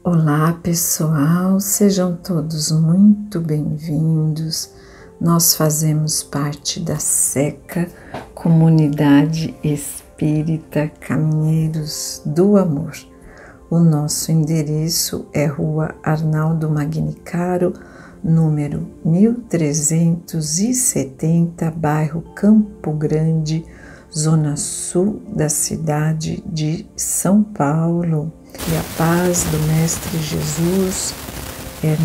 Olá pessoal, sejam todos muito bem-vindos. Nós fazemos parte da SECA, Comunidade Espírita Caminheiros do Amor. O nosso endereço é Rua Arnaldo Magnicaro, número 1370, bairro Campo Grande, zona sul da cidade de São Paulo. E a paz do Mestre Jesus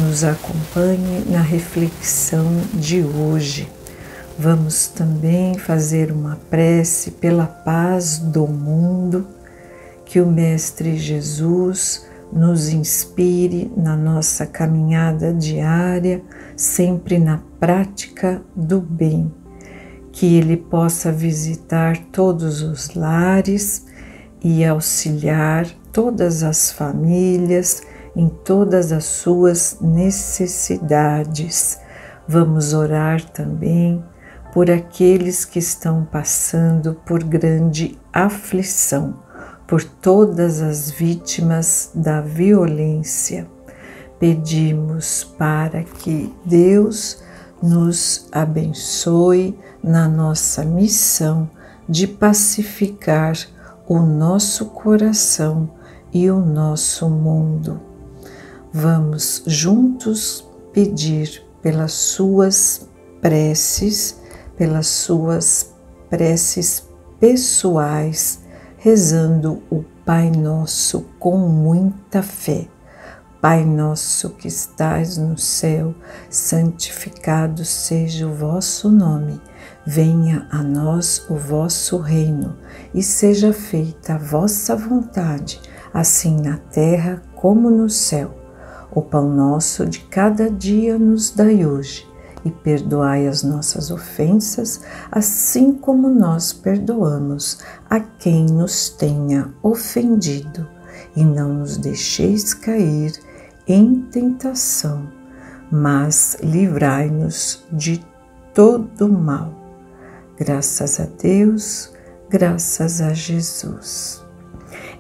nos acompanhe na reflexão de hoje. Vamos também fazer uma prece pela paz do mundo, que o Mestre Jesus nos inspire na nossa caminhada diária, sempre na prática do bem, que Ele possa visitar todos os lares e auxiliar todas as famílias em todas as suas necessidades. Vamos orar também por aqueles que estão passando por grande aflição, por todas as vítimas da violência. Pedimos para que Deus nos abençoe na nossa missão de pacificar o nosso coração e o nosso mundo. Vamos juntos pedir pelas suas preces pessoais, rezando o Pai Nosso com muita fé. Pai nosso que estais no céu, santificado seja o vosso nome. Venha a nós o vosso reino e seja feita a vossa vontade, assim na terra como no céu. O pão nosso de cada dia nos dai hoje, e perdoai as nossas ofensas, assim como nós perdoamos a quem nos tenha ofendido. E não nos deixeis cair em tentação, mas livrai-nos de todo mal. Graças a Deus, graças a Jesus.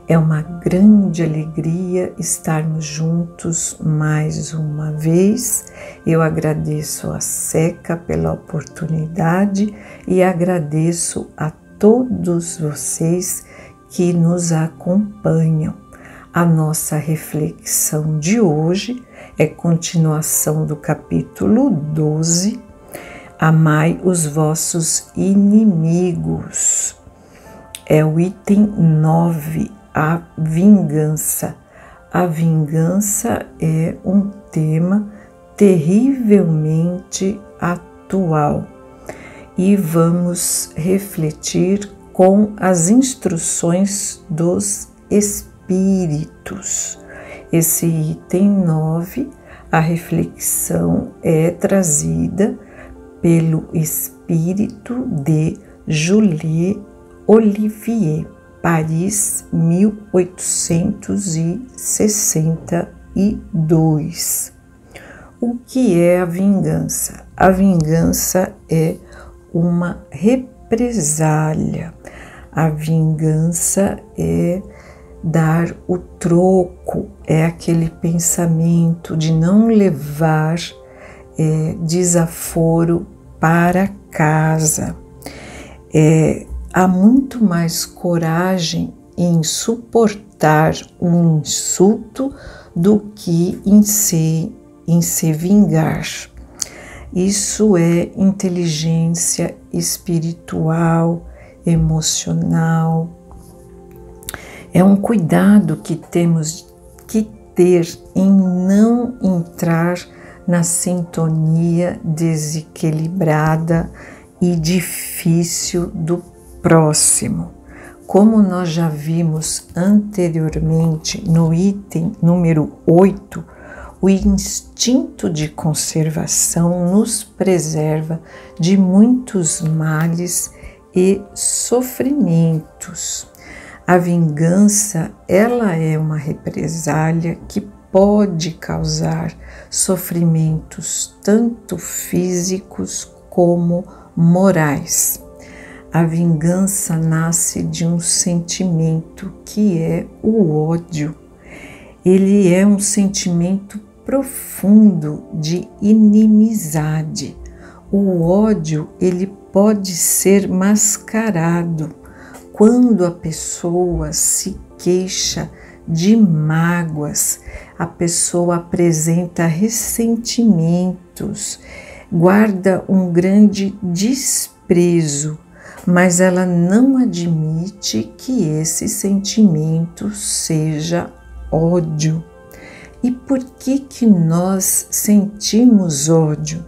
É uma grande alegria estarmos juntos mais uma vez. Eu agradeço a SECA pela oportunidade e agradeço a todos vocês que nos acompanham. A nossa reflexão de hoje é continuação do capítulo 12, Amai os vossos inimigos. É o item 9, a vingança. A vingança é um tema terrivelmente atual e vamos refletir com as instruções dos espíritos. Esse item 9, a reflexão é trazida pelo espírito de Julie Olivier, Paris, 1862. O que é a vingança? A vingança é uma represália. A vingança é dar o troco, é aquele pensamento de não levar desaforo para casa. Há muito mais coragem em suportar um insulto do que em se vingar. Isso é inteligência espiritual, emocional. É um cuidado que temos que ter em não entrar na sintonia desequilibrada e difícil do próximo. Como nós já vimos anteriormente no item número 8, o instinto de conservação nos preserva de muitos males e sofrimentos. A vingança, ela é uma represália que pode causar sofrimentos tanto físicos como morais. A vingança nasce de um sentimento que é o ódio. ele é um sentimento profundo de inimizade. O ódio, ele pode ser mascarado quando a pessoa se queixa de mágoas, a pessoa apresenta ressentimentos, guarda um grande desprezo, mas ela não admite que esse sentimento seja ódio. E por que nós sentimos ódio?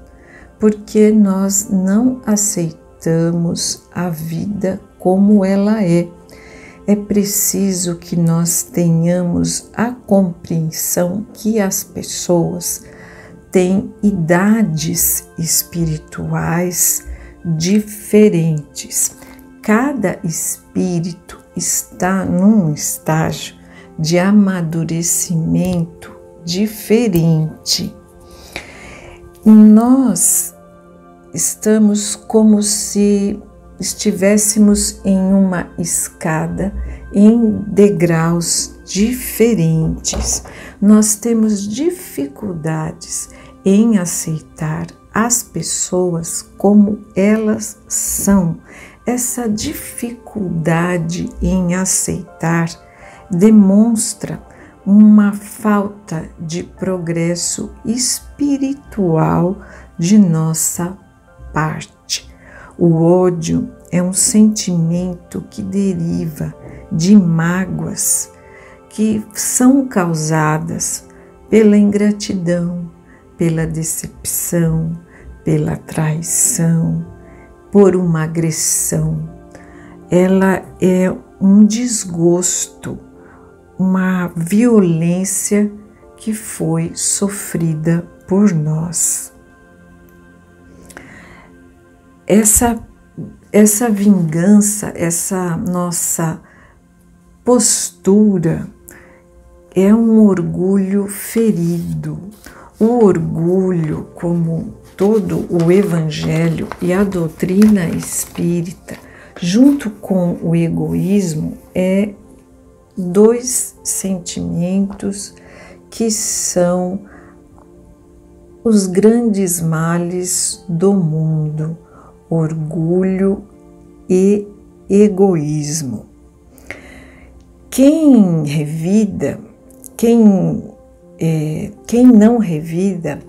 Porque nós não aceitamos a vida como ela é. É preciso que nós tenhamos a compreensão que as pessoas têm idades espirituais diferentes. Cada espírito está num estágio de amadurecimento diferente. Nós estamos como se estivéssemos em uma escada em degraus diferentes. Nós temos dificuldades em aceitar as pessoas como elas são. Essa dificuldade em aceitar demonstra uma falta de progresso espiritual de nossa parte. O ódio é um sentimento que deriva de mágoas que são causadas pela ingratidão, pela decepção, pela traição, por uma agressão. Ela é um desgosto, uma violência que foi sofrida por nós. Essa vingança, essa nossa postura é um orgulho ferido. O orgulho, como todo o Evangelho e a doutrina espírita, junto com o egoísmo, é dois sentimentos que são os grandes males do mundo: orgulho e egoísmo. Quem revida, quem não revida,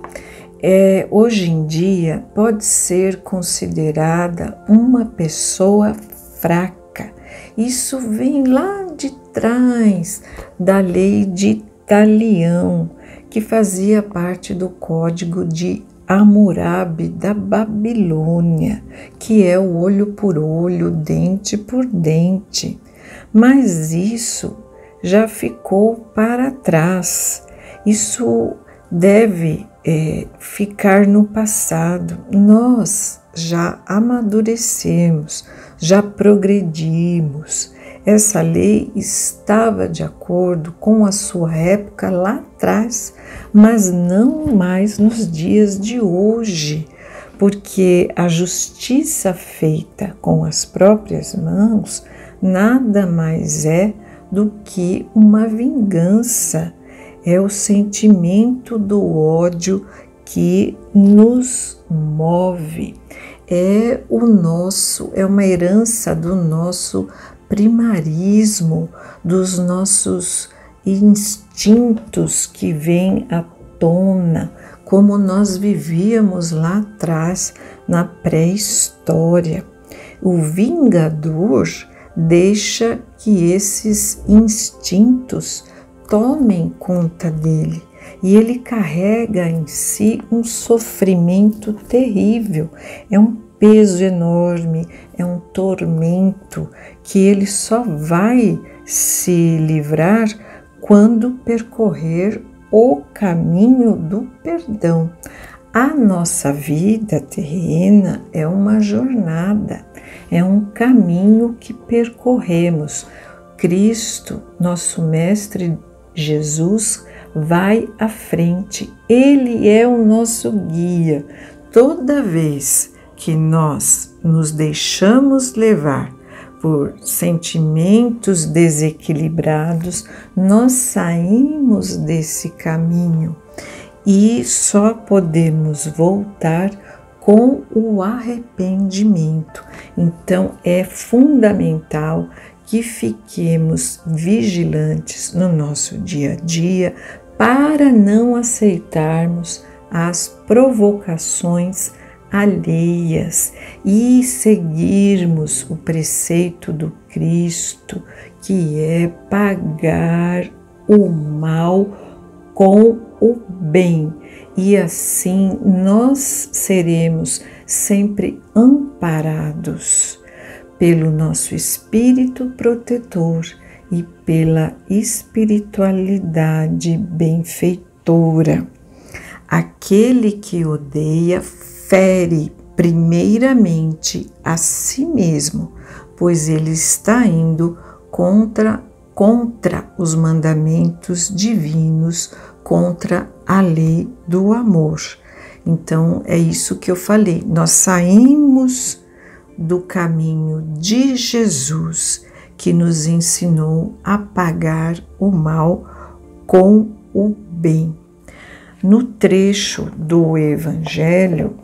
hoje em dia pode ser considerada uma pessoa fraca. Isso vem lá de trás da lei de Talião, que fazia parte do código de Hammurabi da Babilônia, que é o olho por olho, dente por dente. Mas isso já ficou para trás. Isso deve ficar no passado. Nós já amadurecemos, já progredimos. Essa lei estava de acordo com a sua época lá atrás, mas não mais nos dias de hoje, porque a justiça feita com as próprias mãos nada mais é do que uma vingança. É o sentimento do ódio que nos move. É uma herança do nosso primarismo, dos nossos instintos que vêm à tona, como nós vivíamos lá atrás, na pré-história. O vingador deixa que esses instintos tomem conta dele e ele carrega em si um sofrimento terrível. É um peso enorme, é um tormento que ele só vai se livrar quando percorrer o caminho do perdão. A nossa vida terrena é uma jornada, é um caminho que percorremos. Cristo, nosso Mestre Jesus, vai à frente. Ele é o nosso guia. Toda vez que nós nos deixamos levar por sentimentos desequilibrados, nós saímos desse caminho e só podemos voltar com o arrependimento. Então é fundamental que fiquemos vigilantes no nosso dia a dia para não aceitarmos as provocações alheias e seguirmos o preceito do Cristo, que é pagar o mal com o bem, e assim nós seremos sempre amparados pelo nosso espírito protetor e pela espiritualidade benfeitora. Aquele que odeia fere primeiramente a si mesmo, pois ele está indo contra os mandamentos divinos, contra a lei do amor. Então é isso que eu falei, nós saímos do caminho de Jesus, que nos ensinou a pagar o mal com o bem. No trecho do Evangelho,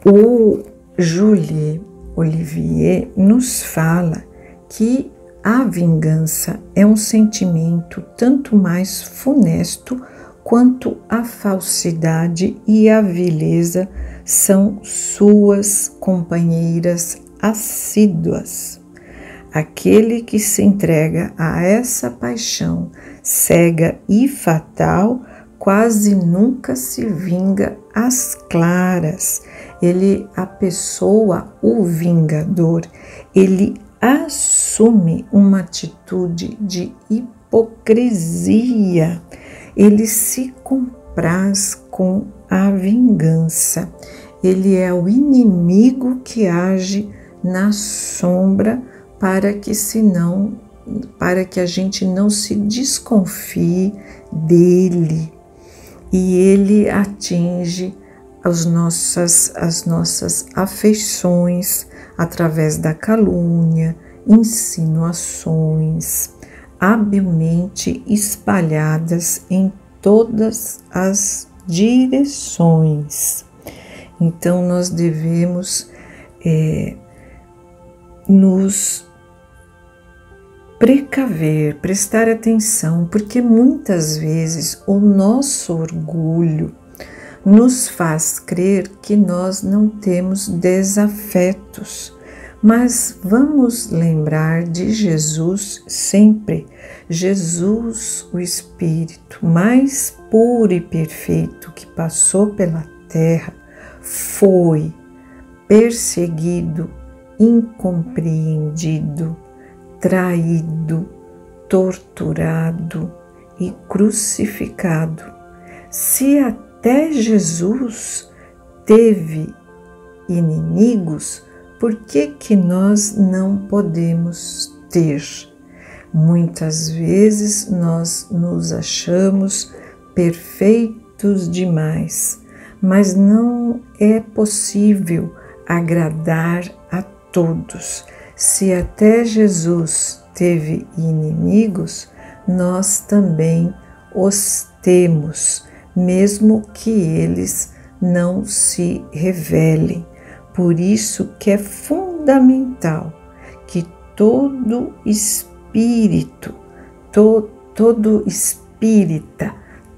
o Julie Olivier nos fala que a vingança é um sentimento tanto mais funesto quanto a falsidade e a vileza são suas companheiras assíduas. Aquele que se entrega a essa paixão cega e fatal quase nunca se vinga às claras. A pessoa, o vingador, ele assume uma atitude de hipocrisia. Ele se compraz com a vingança. Ele é o inimigo que age na sombra para que a gente não se desconfie dele. E ele atinge as nossas afeições através da calúnia, insinuações, habilmente espalhadas em todas as direções. Então nós devemos nos precaver, prestar atenção, porque muitas vezes o nosso orgulho nos faz crer que nós não temos desafetos, mas vamos lembrar de Jesus sempre. Jesus, o Espírito mais puro e perfeito que passou pela terra, foi perseguido, incompreendido, traído, torturado e crucificado. Se até Jesus teve inimigos, por que nós não podemos ter? Muitas vezes nós nos achamos perfeitos demais, mas não é possível agradar a todos. Se até Jesus teve inimigos, nós também os temos, mesmo que eles não se revelem. Por isso que é fundamental que todo espírita,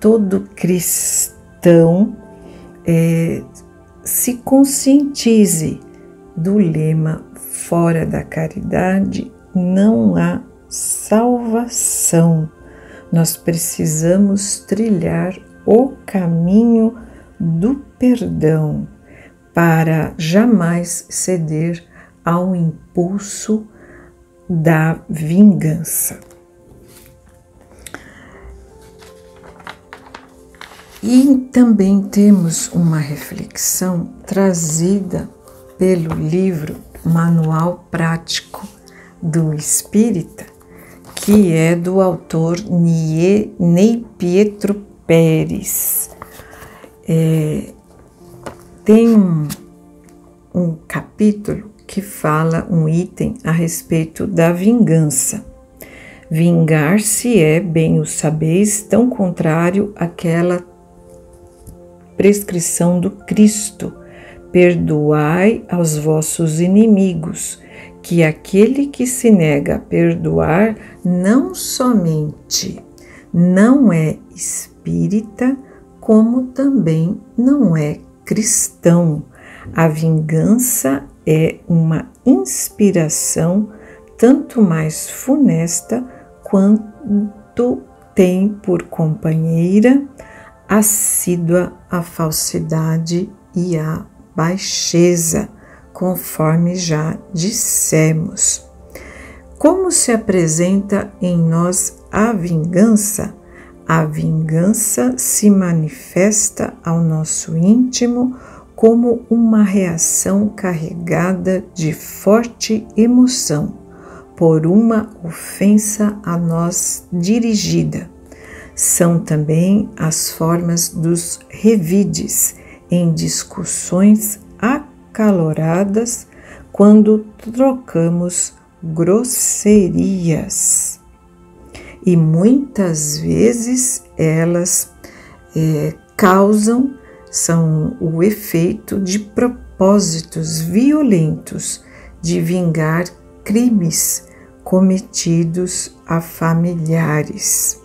todo cristão se conscientize do lema: fora da caridade não há salvação. Nós precisamos trilhar o caminho do perdão para jamais ceder ao impulso da vingança. E também temos uma reflexão trazida pelo livro Manual Prático do Espírita, que é do autor Ney Pietro Pérez. Tem um capítulo que fala um item a respeito da vingança. Vingar-se é, bem o sabeis, tão contrário àquela prescrição do Cristo: perdoai aos vossos inimigos, que aquele que se nega a perdoar não somente não é espírita, como também não é cristão. A vingança é uma inspiração tanto mais funesta quanto tem por companheira assídua a falsidade e a baixeza, conforme já dissemos. Como se apresenta em nós a vingança? A vingança se manifesta ao nosso íntimo como uma reação carregada de forte emoção por uma ofensa a nós dirigida. São também as formas dos revides em discussões acaloradas, quando trocamos grosserias. E muitas vezes elas são o efeito de propósitos violentos de vingar crimes cometidos a familiares.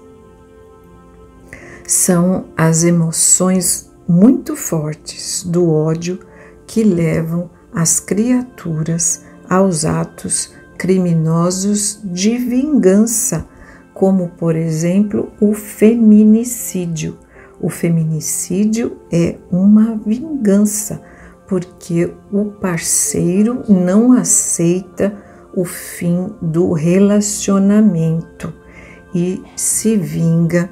São as emoções muito fortes do ódio que levam as criaturas aos atos criminosos de vingança, como, por exemplo, o feminicídio. O feminicídio é uma vingança, porque o parceiro não aceita o fim do relacionamento e se vinga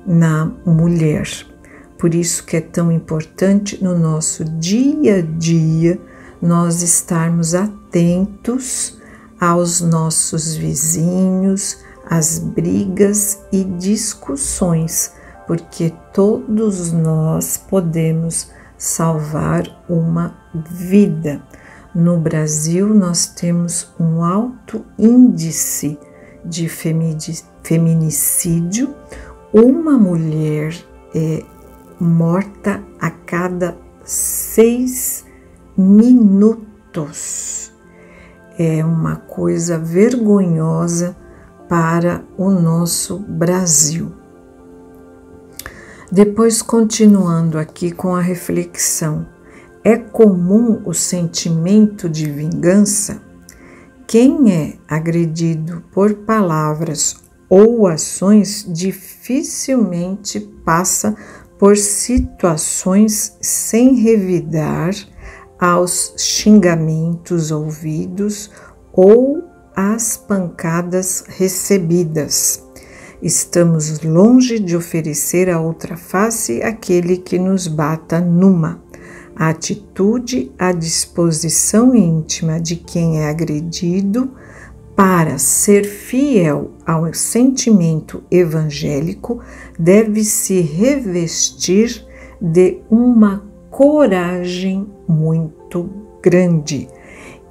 na mulher. Por isso que é tão importante no nosso dia a dia nós estarmos atentos aos nossos vizinhos, às brigas e discussões, porque todos nós podemos salvar uma vida. No Brasil, nós temos um alto índice de feminicídio. Uma mulher é morta a cada 6 minutos. É uma coisa vergonhosa para o nosso Brasil. Depois, continuando aqui com a reflexão, é comum o sentimento de vingança? Quem é agredido por palavras ou ações dificilmente passa por situações sem revidar aos xingamentos ouvidos ou às pancadas recebidas. Estamos longe de oferecer a outra face àquele que nos bata numa. A atitude, a disposição íntima de quem é agredido para ser fiel ao sentimento evangélico deve se revestir de uma coragem muito grande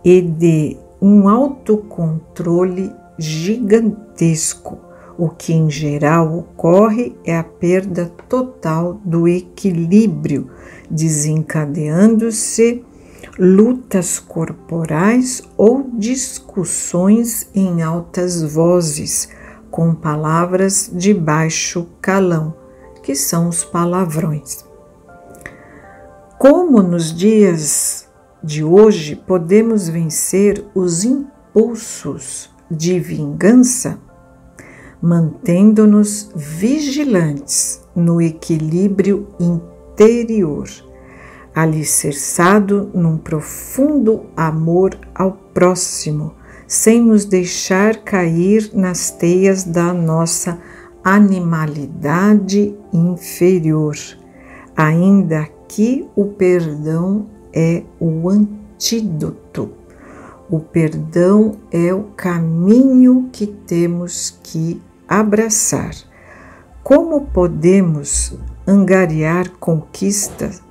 e de um autocontrole gigantesco. O que em geral ocorre é a perda total do equilíbrio, desencadeando-se lutas corporais ou discussões em altas vozes, com palavras de baixo calão, que são os palavrões. Como nos dias de hoje podemos vencer os impulsos de vingança? Mantendo-nos vigilantes no equilíbrio interior, alicerçado num profundo amor ao próximo, sem nos deixar cair nas teias da nossa animalidade inferior. Ainda que o perdão é o antídoto. O perdão é o caminho que temos que abraçar. Como podemos angariar conquistas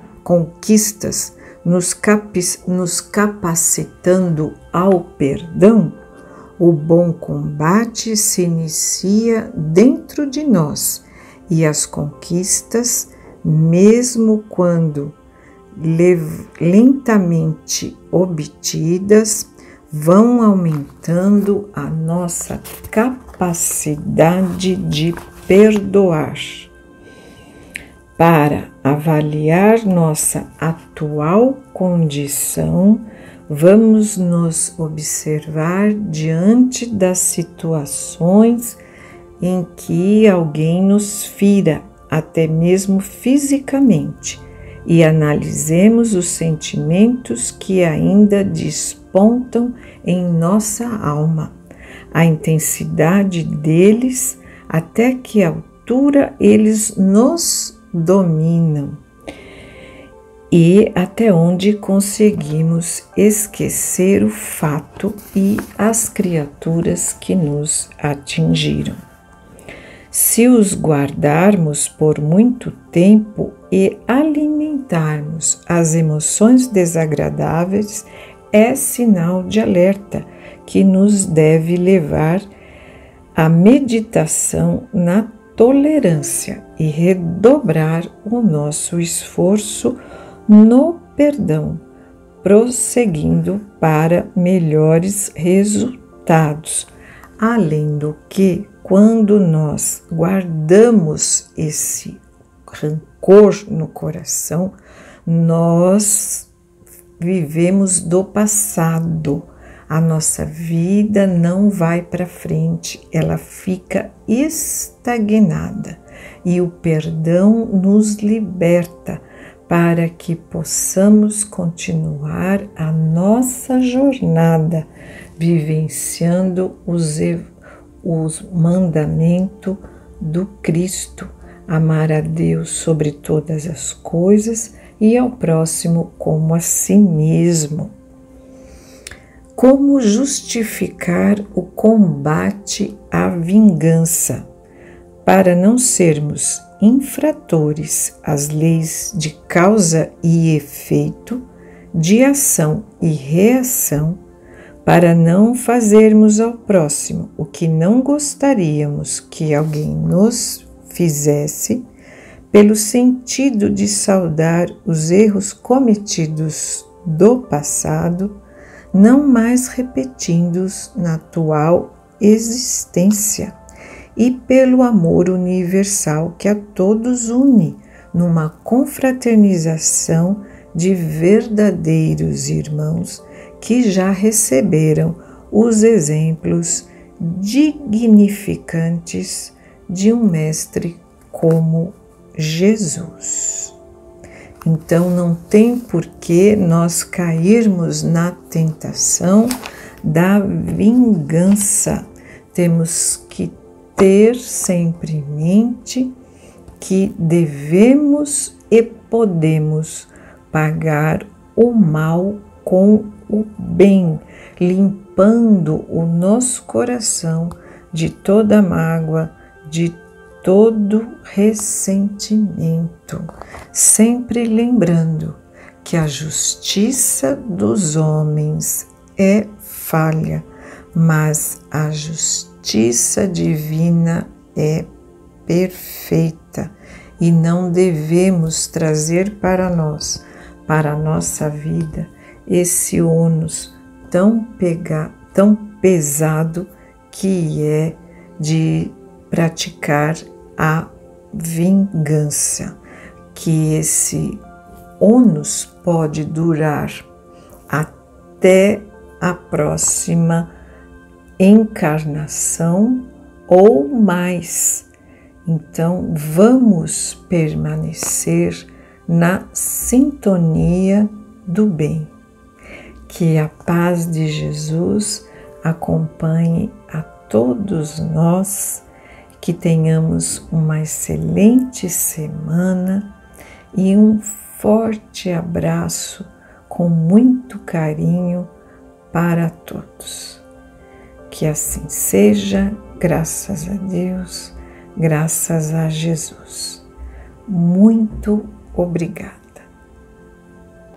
nos capacitando ao perdão, o bom combate se inicia dentro de nós e as conquistas, mesmo quando lentamente obtidas, vão aumentando a nossa capacidade de perdoar. Para avaliar nossa atual condição, vamos nos observar diante das situações em que alguém nos fira, até mesmo fisicamente, e analisemos os sentimentos que ainda despontam em nossa alma, a intensidade deles, até que altura eles nos dominam e até onde conseguimos esquecer o fato e as criaturas que nos atingiram. Se os guardarmos por muito tempo e alimentarmos as emoções desagradáveis, é sinal de alerta que nos deve levar à meditação na tolerância e redobrar o nosso esforço no perdão, prosseguindo para melhores resultados. Além do que, quando nós guardamos esse rancor no coração, nós vivemos do passado. A nossa vida não vai para frente, ela fica estagnada. E o perdão nos liberta para que possamos continuar a nossa jornada, vivenciando os mandamentos do Cristo, amar a Deus sobre todas as coisas e ao próximo como a si mesmo. Como justificar o combate à vingança? Para não sermos infratores às leis de causa e efeito, de ação e reação, para não fazermos ao próximo o que não gostaríamos que alguém nos fizesse, pelo sentido de saudar os erros cometidos do passado, não mais repetindo-os na atual existência, e pelo amor universal que a todos une, numa confraternização de verdadeiros irmãos que já receberam os exemplos dignificantes de um mestre como Jesus. Então não tem por que nós cairmos na tentação da vingança. Temos que ter sempre em mente que devemos e podemos pagar o mal com o bem, limpando o nosso coração de toda mágoa, de todo ressentimento, sempre lembrando que a justiça dos homens é falha, mas a justiça divina é perfeita e não devemos trazer para nós, para a nossa vida, esse ônus tão pesado que é de praticar a vingança, que esse ônus pode durar até a próxima encarnação ou mais. Então, vamos permanecer na sintonia do bem. Que a paz de Jesus acompanhe a todos nós, que tenhamos uma excelente semana e um forte abraço com muito carinho para todos. Que assim seja, graças a Deus, graças a Jesus. Muito obrigada.